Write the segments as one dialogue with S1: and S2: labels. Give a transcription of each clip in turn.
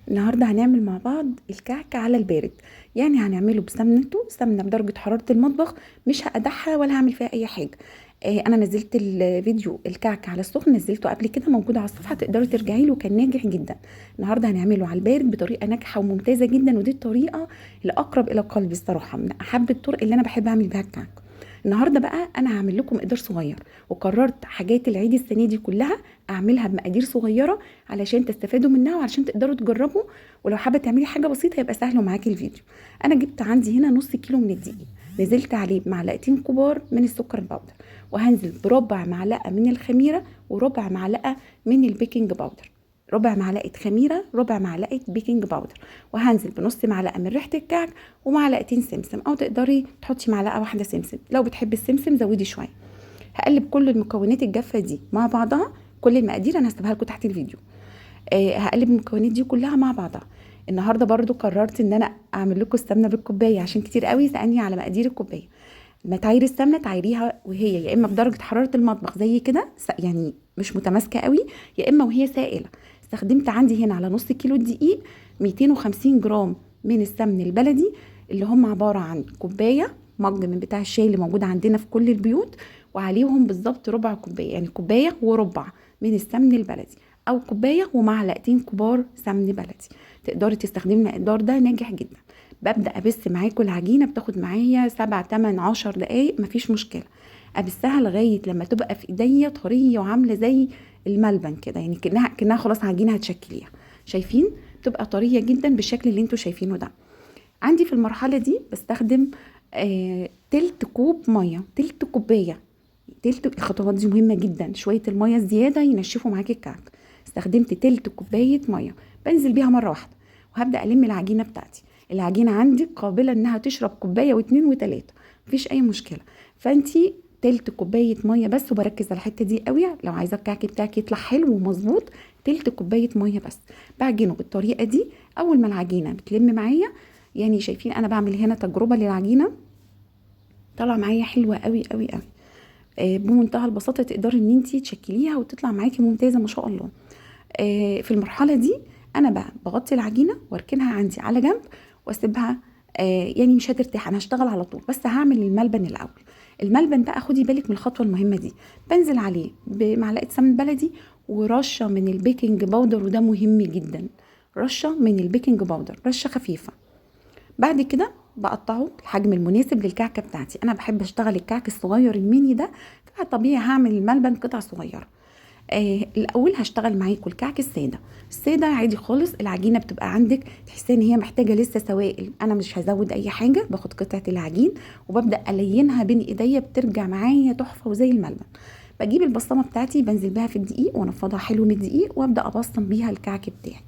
S1: النهاردة هنعمل مع بعض الكعك على البارد. يعني هنعمله بسمنته، سمنة بدرجة حرارة المطبخ، مش هقدحها ولا هعمل فيها اي حاجة. انا نزلت الفيديو الكعك على السخن، نزلته قبل كده موجود على الصفحة، تقدروا ترجعي له، كان ناجح جدا. النهاردة هنعمله على البارد بطريقة ناجحة وممتازة جدا، ودي الطريقة اللي اقرب الى قلبي الصراحة، من احب الطرق اللي انا بحب اعمل بيها الكعك. النهارده بقى انا هعمل لكم مقدار صغير، وقررت حاجات العيد السنه دي كلها اعملها بمقادير صغيره علشان تستفادوا منها وعلشان تقدروا تجربوا. ولو حابه تعملي حاجه بسيطه يبقى سهل ومعاكي الفيديو. انا جبت عندي هنا نص كيلو من الدقيق، نزلت عليه بمعلقتين كبار من السكر البودر، وهنزل بربع معلقه من الخميره وربع معلقه من البيكنج باودر. ربع معلقه خميره، ربع معلقه بيكنج باودر، وهنزل بنص معلقه من ريحه الكعك ومعلقتين سمسم، او تقدري تحطي معلقه واحده سمسم، لو بتحبي السمسم زودي شويه. هقلب كل المكونات الجافه دي مع بعضها، كل المقادير انا هسيبها لكم تحت الفيديو. هقلب المكونات دي كلها مع بعضها. النهارده برضو قررت ان انا اعمل لكم السمنه بالكوبايه، عشان كتير قوي سالني على مقادير الكوبايه. لما تعيري السمنه تعيريها وهي يا اما بدرجه حراره المطبخ زي كده، يعني مش متماسكه قوي، يا اما وهي سائله. استخدمت عندي هنا على نص كيلو دقيق 250 جرام من السمن البلدي، اللي هم عباره عن كوبايه، مج من بتاع الشاي اللي موجود عندنا في كل البيوت، وعليهم بالظبط ربع كوبايه، يعني كوبايه وربع من السمن البلدي، او كوبايه ومعلقتين كبار سمن بلدي. تقدري تستخدمي المقدار ده، ناجح جدا. ببدأ أبس معاكم العجينة، بتاخد معايا 7 8 10 دقايق، مفيش مشكلة. أبسها لغاية لما تبقى في ايديا طرية وعاملة زي الملبن كده، يعني كأنها خلاص عجينة هتشكليها. شايفين؟ بتبقى طرية جدا بالشكل اللي انتوا شايفينه ده. عندي في المرحلة دي بستخدم تلت كوب مية، تلت كوباية. الخطوات دي مهمة جدا، شوية المية الزيادة ينشفوا معاكي الكعك. استخدمت تلت كوباية مية، بنزل بيها مرة واحدة، وهبدأ ألم العجينة بتاعتي. العجينة عندك قابلة انها تشرب كوباية واتنين وتلاتة، مفيش اي مشكلة. فانتي تلت كوباية مية بس، وبركز على الحتة دي قوي لو عايزة الكعك بتاعك يطلع حلو ومظبوط. تلت كوباية مية بس، بعجنه بالطريقة دي. اول ما العجينة بتلم معايا، يعني شايفين انا بعمل هنا تجربة للعجينة، طلع معايا حلوة قوي قوي قوي. بمنتهى البساطه تقدري ان انت تشكليها وتطلع معاكي ممتازه ما شاء الله. في المرحله دي انا بقى بغطي العجينه واركنها عندي على جنب، واسيبها. يعني مش هترتاح، انا هشتغل على طول، بس هعمل الملبن الاول. الملبن بقى خدي بالك من الخطوه المهمه دي. بنزل عليه بمعلقه سمن بلدي ورشه من البيكنج باودر، وده مهم جدا. رشه من البيكنج باودر، رشه خفيفه. بعد كده بقطعه الحجم المناسب للكعكه بتاعتي. انا بحب اشتغل الكعك الصغير الميني ده، فطبيعي هعمل الملبن قطع صغيره. الاول هشتغل معاكم الكعك الساده. الساده عادي خالص، العجينه بتبقى عندك تحسي ان هي محتاجه لسه سوائل، انا مش هزود اي حاجه، باخد قطعه العجين وببدا الينها بين ايديا، بترجع معايا تحفه وزي الملبن. بجيب البصمه بتاعتي، بنزل بيها في الدقيق وانفضها حلو من الدقيق، وابدا ابصم بيها الكعك بتاعي.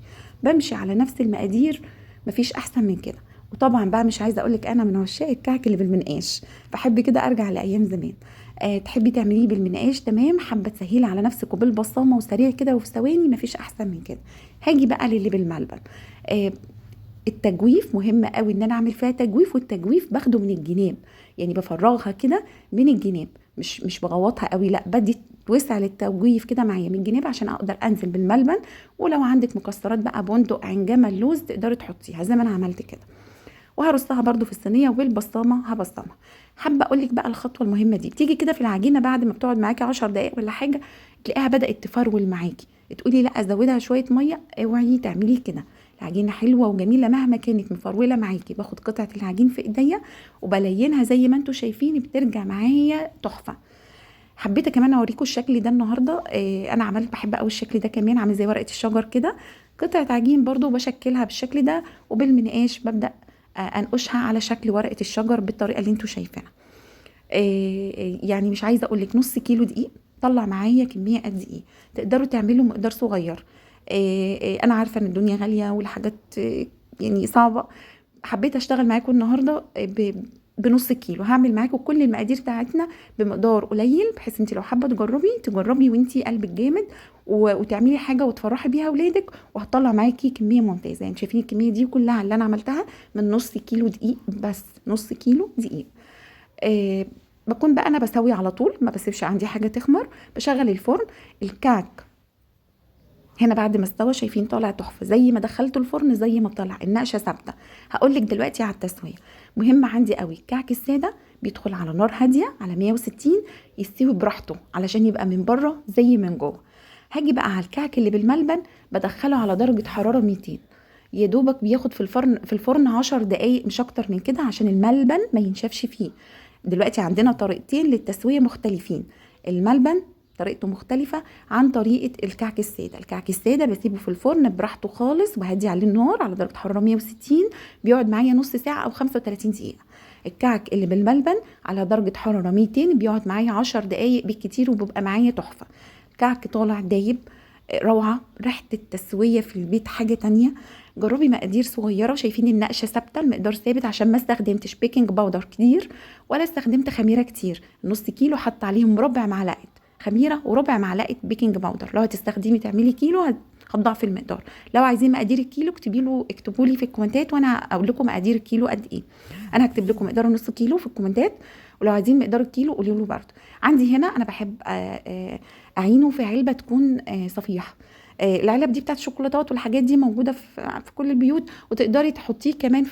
S1: بمشي على نفس المقادير، مفيش احسن من كده. وطبعا بقى مش عايزه اقولك، انا من عشاق الكعك اللي بالمنقاش، بحب كده ارجع لايام زمان. تحبي تعمليه بالمنقاش تمام، حابه تسهيلي على نفسك وبالبصامه وسريع كده وفي ثواني، مفيش احسن من كده. هاجي بقى للي بالملبن. آه التجويف مهم قوي، ان انا اعمل فيها تجويف، والتجويف باخده من الجناب، يعني بفرغها كده من الجناب، مش بغوطها قوي، لا بدي توسع للتجويف كده معايا من الجناب عشان اقدر انزل بالملبن. ولو عندك مكسرات بقى، بندق، عنجمه، اللوز، تقدري تحطيها زي ما انا عملت كده. وهرصها برضو في الصينيه، وبالبصامه هبصمها. حابه اقول لك بقى الخطوه المهمه دي، بتيجي كده في العجينه بعد ما بتقعد معاكي 10 دقائق ولا حاجه، تلاقيها بدات تفرول معاكي، تقولي لا ازودها شويه ميه. اوعي تعملي كده. العجينه حلوه وجميله مهما كانت مفروله معاكي. باخد قطعه العجين في ايديا وبلينها زي ما انتم شايفين، بترجع معايا تحفه. حبيت كمان اوريكم الشكل ده النهارده. انا عملت، بحب قوي الشكل ده كمان، عامل زي ورقه الشجر كده. قطعه عجين برضو بشكلها بالشكل ده، وبالمنقاش ببدا انقشها على شكل ورقه الشجر بالطريقه اللي انتوا شايفينها. يعني مش عايزه اقول لك، نص كيلو دقيق طلع معايا كميه قد ايه. تقدروا تعملوا مقدار صغير. انا عارفه ان الدنيا غاليه والحاجات يعني صعبه. حبيت اشتغل معاكم النهارده بنص كيلو. هعمل معاكم كل المقادير بتاعتنا بمقدار قليل، بحيث انت لو حابه تجربي وانت قلبك جامد، وتعملي حاجه وتفرحي بيها اولادك، وهتطلع معاكي كميه ممتازه. يعني شايفين الكميه دي كلها اللي انا عملتها من نص كيلو دقيق بس، نص كيلو دقيق. آه بكون بقى انا بسوي على طول، ما بسيبش عندي حاجه تخمر، بشغل الفرن. الكعك هنا بعد ما استوى شايفين طالع تحفه، زي ما دخلته الفرن زي ما طلع، النقشه ثابته. هقول لك دلوقتي على التسويه. مهم عندي قوي الكعك الساده بيدخل على نار هاديه على 160 يستوي براحته علشان يبقى من بره زي من جوه. هاجي بقى على الكعك اللي بالملبن بدخله على درجه حراره 200، يا دوبك بياخد في الفرن 10 دقايق مش اكتر من كده عشان الملبن ما ينشفش فيه. دلوقتي عندنا طريقتين للتسويه مختلفين. الملبن طريقته مختلفة عن طريقة الكعك السادة. الكعك السادة بسيبه في الفرن براحته خالص وهدي عليه النار على درجة حرارة 160، بيقعد معايا نص ساعة أو 35 دقيقة. الكعك اللي بالملبن على درجة حرارة 200 بيقعد معايا 10 دقايق بالكتير وبيبقى معايا تحفة. كعك طالع دايب، روعة. ريحة التسوية في البيت حاجة تانية. جربي مقادير صغيرة، شايفين النقشة ثابتة، المقدار ثابت عشان ما استخدمتش بيكنج باودر كتير ولا استخدمت خميرة كتير. نص كيلو حط عليهم ربع معلقة خميره وربع معلقه بيكنج باودر. لو هتستخدمي تعملي كيلو هتضاعفي المقدار. لو عايزين مقادير الكيلو اكتبوا لي في الكومنتات وانا اقول لكم مقادير الكيلو قد ايه. انا هكتب لكم مقدار نص كيلو في الكومنتات، ولو عايزين مقدار الكيلو قولوا له برده. عندي هنا انا بحب اعينه في علبه تكون صفيحه. العلب دي بتاعت الشوكولاتات والحاجات دي موجوده في كل البيوت، وتقدري تحطيه كمان